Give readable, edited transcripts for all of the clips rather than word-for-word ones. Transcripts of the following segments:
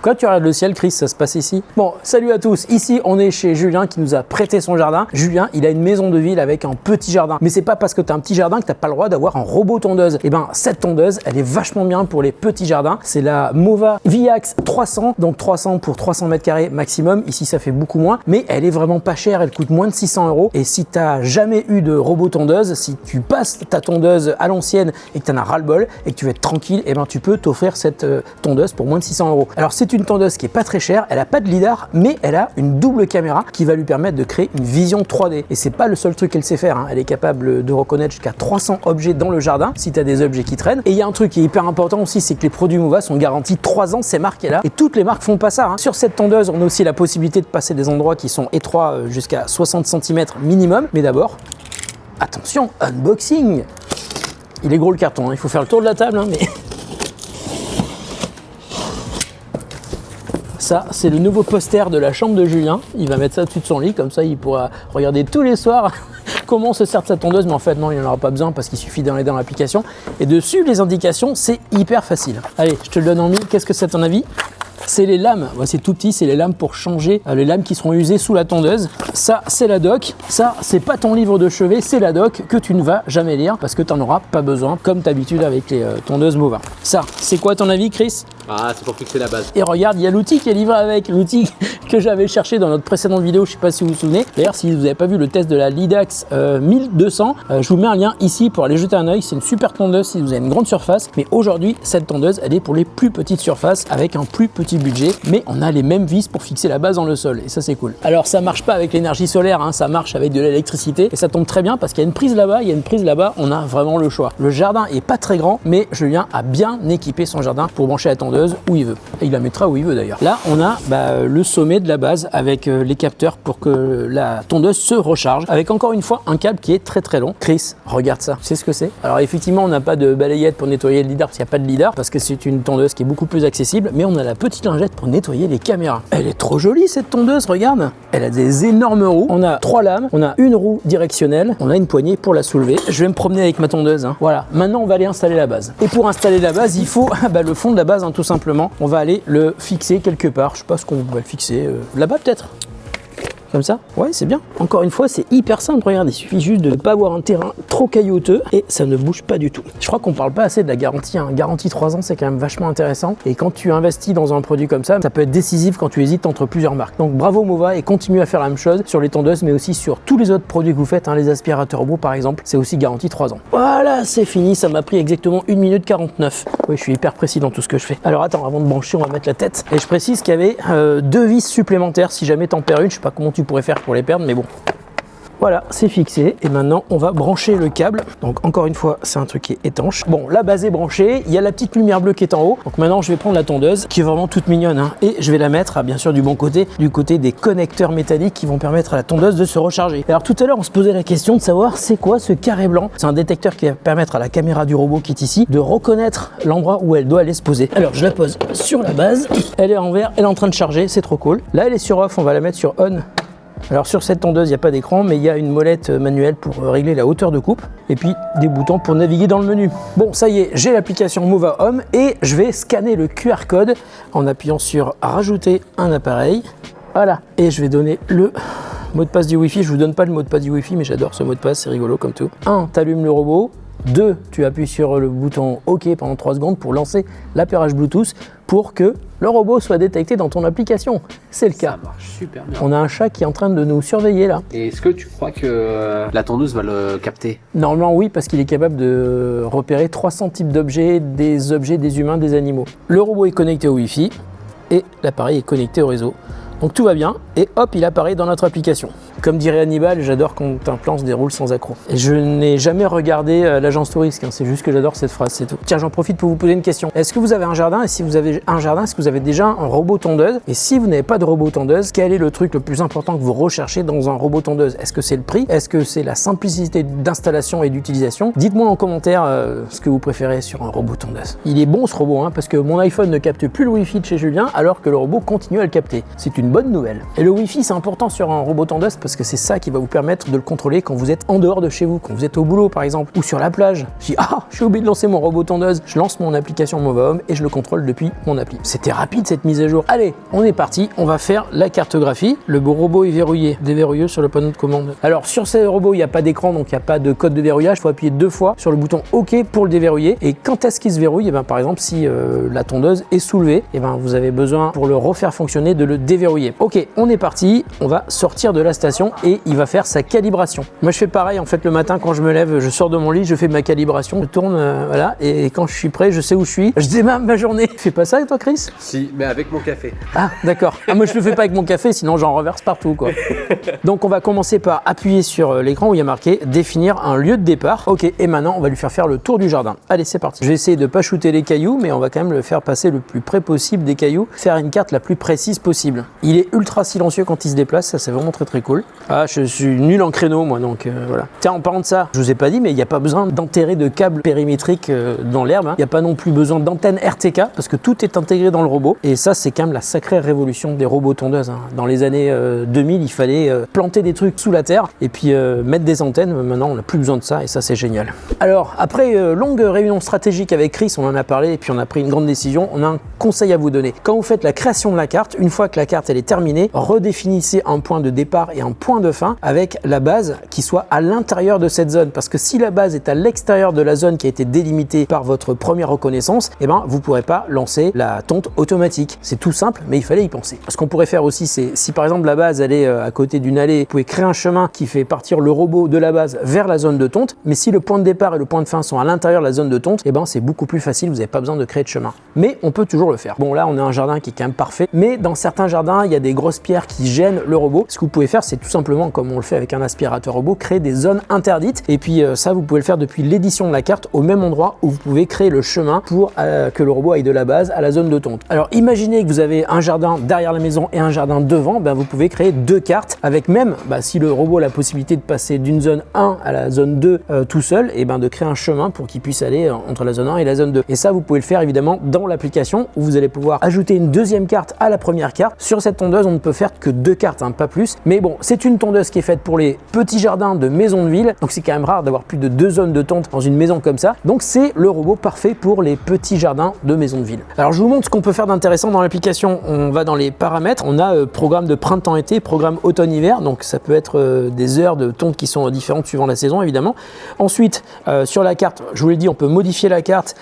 Quand tu regardes le ciel, Chris, ça se passe ici. Bon, salut à tous. Ici, on est chez Julien qui nous a prêté son jardin. Julien, il a une maison de ville avec un petit jardin. Mais c'est pas parce que tu as un petit jardin que tu n'as pas le droit d'avoir un robot tondeuse. Et ben, cette tondeuse, elle est vachement bien pour les petits jardins. C'est la Mova VIAX 300, donc 300 pour 300 mètres carrés maximum. Ici, ça fait beaucoup moins, mais elle est vraiment pas chère. Elle coûte moins de 600 €. Et si tu n'as jamais eu de robot tondeuse, si tu passes ta tondeuse à l'ancienne et que tu en as ras-le-bol et que tu veux être tranquille, et ben, tu peux t'offrir cette tondeuse pour moins de 600 €. Alors, c'est une tondeuse qui est pas très chère, elle a pas de lidar, mais elle a une double caméra qui va lui permettre de créer une vision 3D. Et c'est pas le seul truc qu'elle sait faire, hein. Elle est capable de reconnaître jusqu'à 300 objets dans le jardin si tu as des objets qui traînent. Et il y a un truc qui est hyper important aussi, c'est que les produits Mova sont garantis 3 ans, c'est marqué là. Et toutes les marques font pas ça, hein. Sur cette tondeuse, on a aussi la possibilité de passer des endroits qui sont étroits jusqu'à 60 cm minimum. Mais d'abord, attention, unboxing. Il est gros le carton, hein. Il faut faire le tour de la table, hein, mais... Ça, c'est le nouveau poster de la chambre de Julien. Il va mettre ça au-dessus de son lit, comme ça il pourra regarder tous les soirs comment on se sert de sa tondeuse. Mais en fait, non, il n'en aura pas besoin parce qu'il suffit d'aller dans l'application. Et de suivre les indications, c'est hyper facile. Allez, je te le donne en mille. Qu'est-ce que c'est à ton avis? C'est les lames, ouais, c'est tout petit, c'est les lames pour changer, les lames qui seront usées sous la tondeuse. Ça, c'est la doc. Ça, c'est pas ton livre de chevet, c'est la doc que tu ne vas jamais lire parce que tu n'en auras pas besoin, comme d'habitude avec les tondeuses Mova. Ça, c'est quoi à ton avis, Chris? Ah, c'est pour fixer la base. Et regarde, il y a l'outil qui est livré avec, l'outil que j'avais cherché dans notre précédente vidéo, je sais pas si vous vous souvenez. D'ailleurs, si vous n'avez pas vu le test de la Lidax 1200, je vous mets un lien ici pour aller jeter un œil. C'est une super tondeuse si vous avez une grande surface, mais aujourd'hui, cette tondeuse, elle est pour les plus petites surfaces avec un plus petit budget, mais on a les mêmes vis pour fixer la base dans le sol, et ça c'est cool. Alors ça marche pas avec l'énergie solaire, hein, ça marche avec de l'électricité, et ça tombe très bien parce qu'il y a une prise là-bas, il y a une prise là-bas, on a vraiment le choix. Le jardin est pas très grand, mais Julien a bien équipé son jardin pour brancher la tondeuse où il veut. Et il la mettra où il veut d'ailleurs. Là, on a le sommet de la base avec les capteurs pour que la tondeuse se recharge, avec encore une fois un câble qui est très très long. Chris, regarde ça, tu sais ce que c'est? Alors effectivement, on n'a pas de balayette pour nettoyer le lidar parce qu'il n'y a pas de lidar, parce que c'est une tondeuse qui est beaucoup plus accessible, mais on a la petite lingette pour nettoyer les caméras. Elle est trop jolie cette tondeuse, regarde. Elle a des énormes roues. On a 3 lames, on a une roue directionnelle, on a une poignée pour la soulever. Je vais me promener avec ma tondeuse, hein. Voilà, maintenant on va aller installer la base. Et pour installer la base, il faut le fond de la base, hein, tout simplement. On va aller le fixer quelque part. Je sais pas ce qu'on va le fixer. Là-bas peut-être. Comme ça, ouais, c'est bien. Encore une fois, c'est hyper simple. Regarde, il suffit juste de ne pas avoir un terrain trop caillouteux et ça ne bouge pas du tout. Je crois qu'on parle pas assez de la garantie, hein. Garantie 3 ans, c'est quand même vachement intéressant. Et quand tu investis dans un produit comme ça peut être décisif quand tu hésites entre plusieurs marques. Donc bravo Mova, et continue à faire la même chose sur les tondeuses, mais aussi sur tous les autres produits que vous faites, hein, les aspirateurs robots par exemple. C'est aussi garantie 3 ans. Voilà, c'est fini. Ça m'a pris exactement 1 minute 49. Oui, je suis hyper précis dans tout ce que je fais. Alors attends, avant de brancher, on va mettre la tête. Et je précise qu'il y avait 2 vis supplémentaires si jamais t'en perds une. Je sais pas comment tu pourrais faire pour les perdre, mais bon. Voilà, c'est fixé et maintenant on va brancher le câble. Donc encore une fois, c'est un truc qui est étanche. Bon, la base est branchée, il y a la petite lumière bleue qui est en haut. Donc maintenant je vais prendre la tondeuse qui est vraiment toute mignonne, hein, et je vais la mettre bien sûr du bon côté, du côté des connecteurs métalliques qui vont permettre à la tondeuse de se recharger. Alors tout à l'heure on se posait la question de savoir c'est quoi ce carré blanc. C'est un détecteur qui va permettre à la caméra du robot qui est ici de reconnaître l'endroit où elle doit aller se poser. Alors je la pose sur la base, elle est en vert, elle est en train de charger, c'est trop cool. Là elle est sur off, on va la mettre sur on. Alors sur cette tondeuse, il n'y a pas d'écran, mais il y a une molette manuelle pour régler la hauteur de coupe et puis des boutons pour naviguer dans le menu. Bon, ça y est, j'ai l'application Mova Home et je vais scanner le QR code en appuyant sur rajouter un appareil. Voilà, et je vais donner le mot de passe du Wi-Fi. Je vous donne pas le mot de passe du Wi-Fi, mais j'adore ce mot de passe, c'est rigolo comme tout. 1, tu allumes le robot. 2, tu appuies sur le bouton OK pendant 3 secondes pour lancer l'appairage Bluetooth pour que le robot soit détecté dans ton application. C'est le cas. Ça marche super bien. On a un chat qui est en train de nous surveiller là. Et est-ce que tu crois que la tondeuse va le capter? Normalement oui, parce qu'il est capable de repérer 300 types d'objets, des humains, des animaux. Le robot est connecté au Wi-Fi et l'appareil est connecté au réseau. Donc tout va bien et hop, il apparaît dans notre application. Comme dirait Hannibal, j'adore quand un plan se déroule sans accroc. Et je n'ai jamais regardé l'agence Touriste, hein, c'est juste que j'adore cette phrase, c'est tout. Tiens, j'en profite pour vous poser une question. Est-ce que vous avez un jardin? Et si vous avez un jardin, est-ce que vous avez déjà un robot tondeuse? Et si vous n'avez pas de robot tondeuse, quel est le truc le plus important que vous recherchez dans un robot tondeuse? Est-ce que c'est le prix? Est-ce que c'est la simplicité d'installation et d'utilisation? Dites-moi en commentaire ce que vous préférez sur un robot tondeuse. Il est bon ce robot, hein, parce que mon iPhone ne capte plus le Wi-Fi de chez Julien, alors que le robot continue à le capter. C'est une bonne nouvelle. Et le Wi-Fi, c'est important sur un robot tondeuse parce parce que c'est ça qui va vous permettre de le contrôler quand vous êtes en dehors de chez vous, quand vous êtes au boulot par exemple, ou sur la plage. Je dis j'ai oublié de lancer mon robot tondeuse, je lance mon application Movahome et je le contrôle depuis mon appli. C'était rapide cette mise à jour. Allez, on est parti, on va faire la cartographie. Le robot est verrouillé, déverrouillé sur le panneau de commande. Alors sur ces robots, il n'y a pas d'écran, donc il n'y a pas de code de verrouillage, il faut appuyer 2 fois sur le bouton OK pour le déverrouiller. Et quand est-ce qu'il se verrouille? Et bien, par exemple, si la tondeuse est soulevée, et ben, vous avez besoin pour le refaire fonctionner de le déverrouiller. Ok, on est parti, on va sortir de la station et il va faire sa calibration. Moi je fais pareil en fait le matin quand je me lève, je sors de mon lit, je fais ma calibration, je tourne voilà, et quand je suis prêt, je sais où je suis, je démarre ma journée. Tu fais pas ça toi Chris? Si, mais avec mon café. Ah d'accord, moi je le fais pas avec mon café, sinon j'en renverse partout quoi. Donc on va commencer par appuyer sur l'écran où il y a marqué définir un lieu de départ. Ok, et maintenant on va lui faire le tour du jardin. Allez c'est parti. Je vais essayer de pas shooter les cailloux, mais on va quand même le faire passer le plus près possible des cailloux, faire une carte la plus précise possible. Il est ultra silencieux quand il se déplace, ça c'est vraiment très cool. Ah je suis nul en créneau moi donc voilà. Tiens en parlant de ça, je vous ai pas dit mais il n'y a pas besoin d'enterrer de câbles périmétriques dans l'herbe, hein. Il n'y a pas non plus besoin d'antenne RTK parce que tout est intégré dans le robot et ça c'est quand même la sacrée révolution des robots tondeuses, hein. Dans les années 2000 il fallait planter des trucs sous la terre et puis mettre des antennes, maintenant on n'a plus besoin de ça et ça c'est génial. Alors après longue réunion stratégique avec Chris, on en a parlé et puis on a pris une grande décision, on a un conseil à vous donner. Quand vous faites la création de la carte, une fois que la carte elle est terminée, redéfinissez un point de départ et un point de fin avec la base qui soit à l'intérieur de cette zone, parce que si la base est à l'extérieur de la zone qui a été délimitée par votre première reconnaissance, et ben vous ne pourrez pas lancer la tonte automatique. C'est tout simple, mais il fallait y penser. Ce qu'on pourrait faire aussi, c'est si par exemple la base elle est à côté d'une allée, vous pouvez créer un chemin qui fait partir le robot de la base vers la zone de tonte, mais si le point de départ et le point de fin sont à l'intérieur de la zone de tonte, et ben c'est beaucoup plus facile, vous n'avez pas besoin de créer de chemin. Mais on peut toujours le faire. Bon là on a un jardin qui est quand même parfait, mais dans certains jardins il y a des grosses pierres qui gênent le robot. Ce que vous pouvez faire, c'est tout simplement comme on le fait avec un aspirateur robot, créer des zones interdites, et puis ça vous pouvez le faire depuis l'édition de la carte au même endroit où vous pouvez créer le chemin pour que le robot aille de la base à la zone de tonte. Alors imaginez que vous avez un jardin derrière la maison et un jardin devant, ben, vous pouvez créer 2 cartes avec même, si le robot a la possibilité de passer d'une zone 1 à la zone 2 tout seul, et ben de créer un chemin pour qu'il puisse aller entre la zone 1 et la zone 2. Et ça vous pouvez le faire évidemment dans l'application où vous allez pouvoir ajouter une deuxième carte à la première carte. Sur cette tondeuse on ne peut faire que 2 cartes, hein, pas plus, mais bon c'est une tondeuse qui est faite pour les petits jardins de maisons de ville, donc c'est quand même rare d'avoir plus de 2 zones de tonte dans une maison comme ça, donc c'est le robot parfait pour les petits jardins de maisons de ville. Alors je vous montre ce qu'on peut faire d'intéressant dans l'application. On va dans les paramètres, on a programme de printemps-été, programme automne-hiver, donc ça peut être des heures de tonte qui sont différentes suivant la saison évidemment. Ensuite sur la carte, je vous l'ai dit, on peut modifier la carte,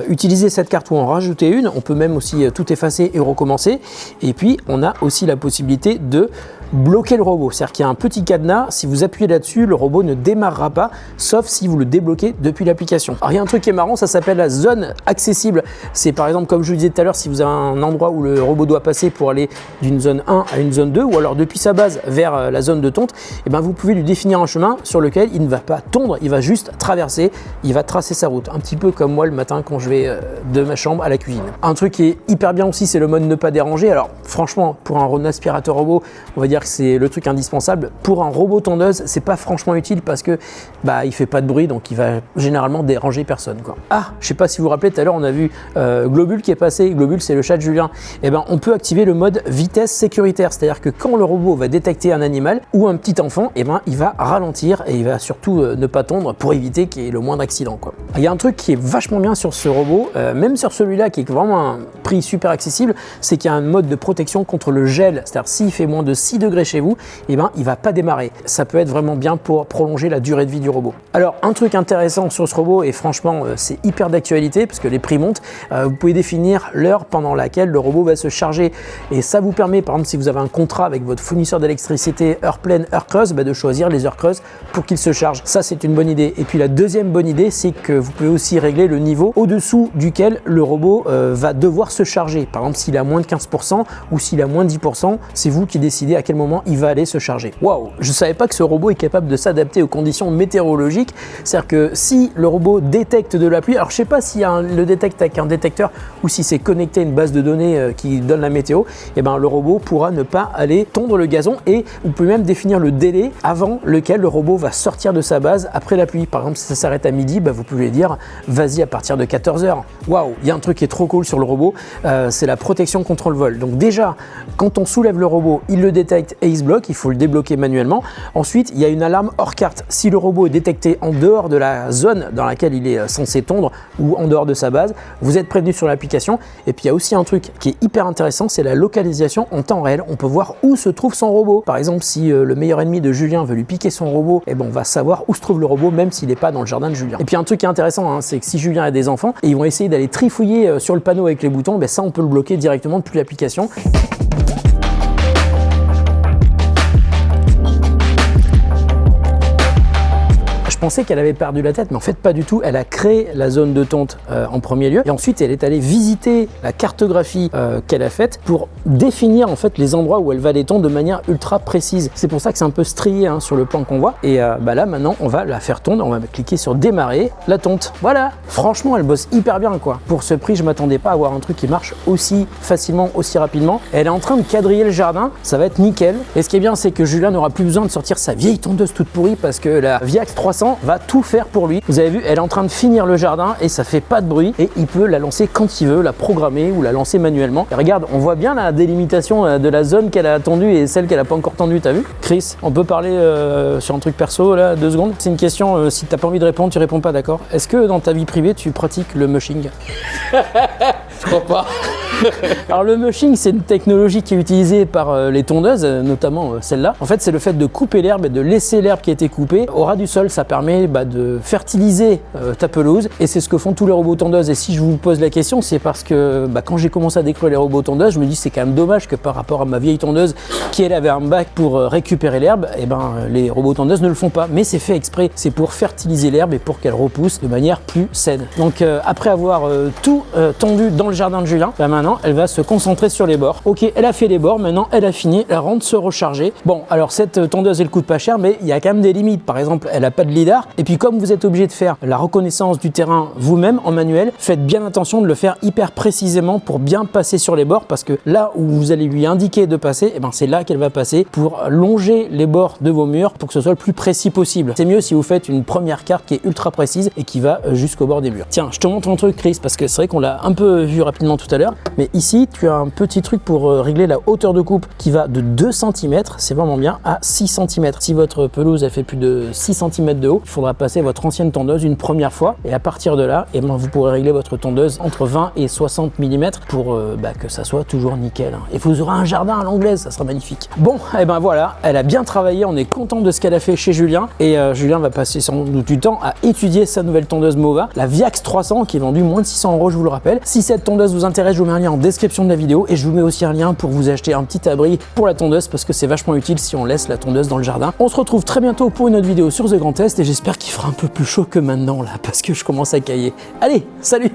utiliser cette carte ou en rajouter une, on peut même aussi tout effacer et recommencer, et puis on a aussi la possibilité de bloquer le robot, c'est-à-dire qu'il y a un petit cadenas, si vous appuyez là-dessus, le robot ne démarrera pas, sauf si vous le débloquez depuis l'application. Alors il y a un truc qui est marrant, ça s'appelle la zone accessible. C'est par exemple, comme je vous disais tout à l'heure, si vous avez un endroit où le robot doit passer pour aller d'une zone 1 à une zone 2, ou alors depuis sa base vers la zone de tonte, et ben vous pouvez lui définir un chemin sur lequel il ne va pas tondre, il va juste traverser, il va tracer sa route, un petit peu comme moi le matin quand je vais de ma chambre à la cuisine. Un truc qui est hyper bien aussi, c'est le mode ne pas déranger. Alors franchement, pour un aspirateur robot, on va dire que c'est le truc indispensable. Pour un robot tondeuse, c'est pas franchement utile parce que il fait pas de bruit, donc il va généralement déranger personne, quoi. Ah, je sais pas si vous vous rappelez, tout à l'heure on a vu Globule qui est passé. Globule, c'est le chat de Julien. Et ben on peut activer le mode vitesse sécuritaire, c'est-à-dire que quand le robot va détecter un animal ou un petit enfant, et ben il va ralentir et il va surtout ne pas tondre pour éviter qu'il y ait le moindre accident, quoi. Il y a un truc qui est vachement bien sur ce robot, même sur celui-là qui est vraiment un prix super accessible, c'est qu'il y a un mode de protection contre le gel, c'est-à-dire s'il fait moins de 6 degrés chez vous, et ben il va pas démarrer. Ça peut être vraiment bien pour prolonger la durée de vie du robot. Alors un truc intéressant sur ce robot, et franchement c'est hyper d'actualité parce que les prix montent, vous pouvez définir l'heure pendant laquelle le robot va se charger, et ça vous permet, par exemple si vous avez un contrat avec votre fournisseur d'électricité heure pleine, heure creuse, de choisir les heures creuses pour qu'il se charge. Ça c'est une bonne idée. Et puis la deuxième bonne idée, c'est que vous pouvez aussi régler le niveau au-dessous duquel le robot va devoir se charger. Par exemple s'il a moins de 15% ou s'il a moins de 10%, c'est vous qui décidez à quel moment il va aller se charger. Waouh, je savais pas que ce robot est capable de s'adapter aux conditions météorologiques. C'est-à-dire que si le robot détecte de la pluie, alors je sais pas s'il le détecte avec un détecteur ou si c'est connecté à une base de données qui donne la météo, et ben le robot pourra ne pas aller tondre le gazon, et vous pouvez même définir le délai avant lequel le robot va sortir de sa base après la pluie. Par exemple si ça s'arrête à midi, vous pouvez dire vas-y à partir de 14h. Waouh, il y a un truc qui est trop cool sur le robot, c'est la protection contre le vol. Donc déjà quand on soulève le robot, il le détecte Direct Ace Block, il faut le débloquer manuellement. Ensuite, il y a une alarme hors carte. Si le robot est détecté en dehors de la zone dans laquelle il est censé tondre ou en dehors de sa base, vous êtes prévenu sur l'application. Et puis il y a aussi un truc qui est hyper intéressant, c'est la localisation en temps réel. On peut voir où se trouve son robot. Par exemple, si le meilleur ennemi de Julien veut lui piquer son robot, eh ben, on va savoir où se trouve le robot même s'il n'est pas dans le jardin de Julien. Et puis un truc qui est intéressant, hein, c'est que si Julien a des enfants et ils vont essayer d'aller trifouiller sur le panneau avec les boutons, ben ça on peut le bloquer directement depuis l'application. Je pensais qu'elle avait perdu la tête, mais en fait pas du tout. Elle a créé la zone de tonte en premier lieu, et ensuite elle est allée visiter la cartographie qu'elle a faite pour définir en fait les endroits où elle va les tondre de manière ultra précise. C'est pour ça que c'est un peu strié hein, sur le plan qu'on voit. Et bah là maintenant on va la faire tondre, on va cliquer sur démarrer la tonte. Voilà, franchement elle bosse hyper bien quoi. Pour ce prix je m'attendais pas à avoir un truc qui marche aussi facilement, aussi rapidement. Elle est en train de quadriller le jardin, ça va être nickel. Et ce qui est bien c'est que Julien n'aura plus besoin de sortir sa vieille tondeuse toute pourrie parce que la Viax 300 va tout faire pour lui. Vous avez vu, elle est en train de finir le jardin et ça fait pas de bruit et il peut la lancer quand il veut, la programmer ou la lancer manuellement. Et regarde, on voit bien la délimitation de la zone qu'elle a tendue et celle qu'elle a pas encore tendue, t'as vu? Chris, on peut parler sur un truc perso là, 2 secondes? C'est une question, si t'as pas envie de répondre, tu réponds pas, d'accord? Est-ce que dans ta vie privée, tu pratiques le mushing? Je crois pas. Alors le mushing, c'est une technologie qui est utilisée par les tondeuses, notamment celle-là. En fait, c'est le fait de couper l'herbe et de laisser l'herbe qui a été coupée au ras du sol. Ça permet de fertiliser ta pelouse et c'est ce que font tous les robots tondeuses. Et si je vous pose la question, c'est parce que quand j'ai commencé à découvrir les robots tondeuses, je me dis c'est quand même dommage que par rapport à ma vieille tondeuse qui elle avait un bac pour récupérer l'herbe, et les robots tondeuses ne le font pas. Mais c'est fait exprès, c'est pour fertiliser l'herbe et pour qu'elle repousse de manière plus saine. Donc après avoir tout tondu dans le jardin de Julien, maintenant elle va se concentrer sur les bords. Ok, elle a fait les bords, maintenant elle a fini, elle rentre se recharger. Bon, alors cette tondeuse elle coûte pas cher, mais il y a quand même des limites. Par exemple, elle a pas de lidar. Et puis comme vous êtes obligé de faire la reconnaissance du terrain vous-même en manuel, faites bien attention de le faire hyper précisément pour bien passer sur les bords, parce que là où vous allez lui indiquer de passer, c'est là qu'elle va passer pour longer les bords de vos murs pour que ce soit le plus précis possible. C'est mieux si vous faites une première carte qui est ultra précise et qui va jusqu'au bord des murs. Tiens, je te montre un truc Chris, parce que c'est vrai qu'on l'a un peu vu rapidement tout à l'heure, mais ici tu as un petit truc pour régler la hauteur de coupe qui va de 2 cm, c'est vraiment bien, à 6 cm. Si votre pelouse elle fait plus de 6 cm de haut, il faudra passer votre ancienne tondeuse une première fois et à partir de là, vous pourrez régler votre tondeuse entre 20 et 60 mm pour que ça soit toujours nickel. Et vous aurez un jardin à l'anglaise, ça sera magnifique. Bon, voilà, elle a bien travaillé, on est content de ce qu'elle a fait chez Julien et Julien va passer sans doute du temps à étudier sa nouvelle tondeuse Mova, la Viax 300 qui est vendue moins de 600 €, je vous le rappelle. Si cette tondeuse vous intéresse, je vous mets un lien en description de la vidéo et je vous mets aussi un lien pour vous acheter un petit abri pour la tondeuse parce que c'est vachement utile si on laisse la tondeuse dans le jardin. On se retrouve très bientôt pour une autre vidéo sur The Grand Test et j'espère qu'il fera un peu plus chaud que maintenant là parce que je commence à cailler. Allez, salut!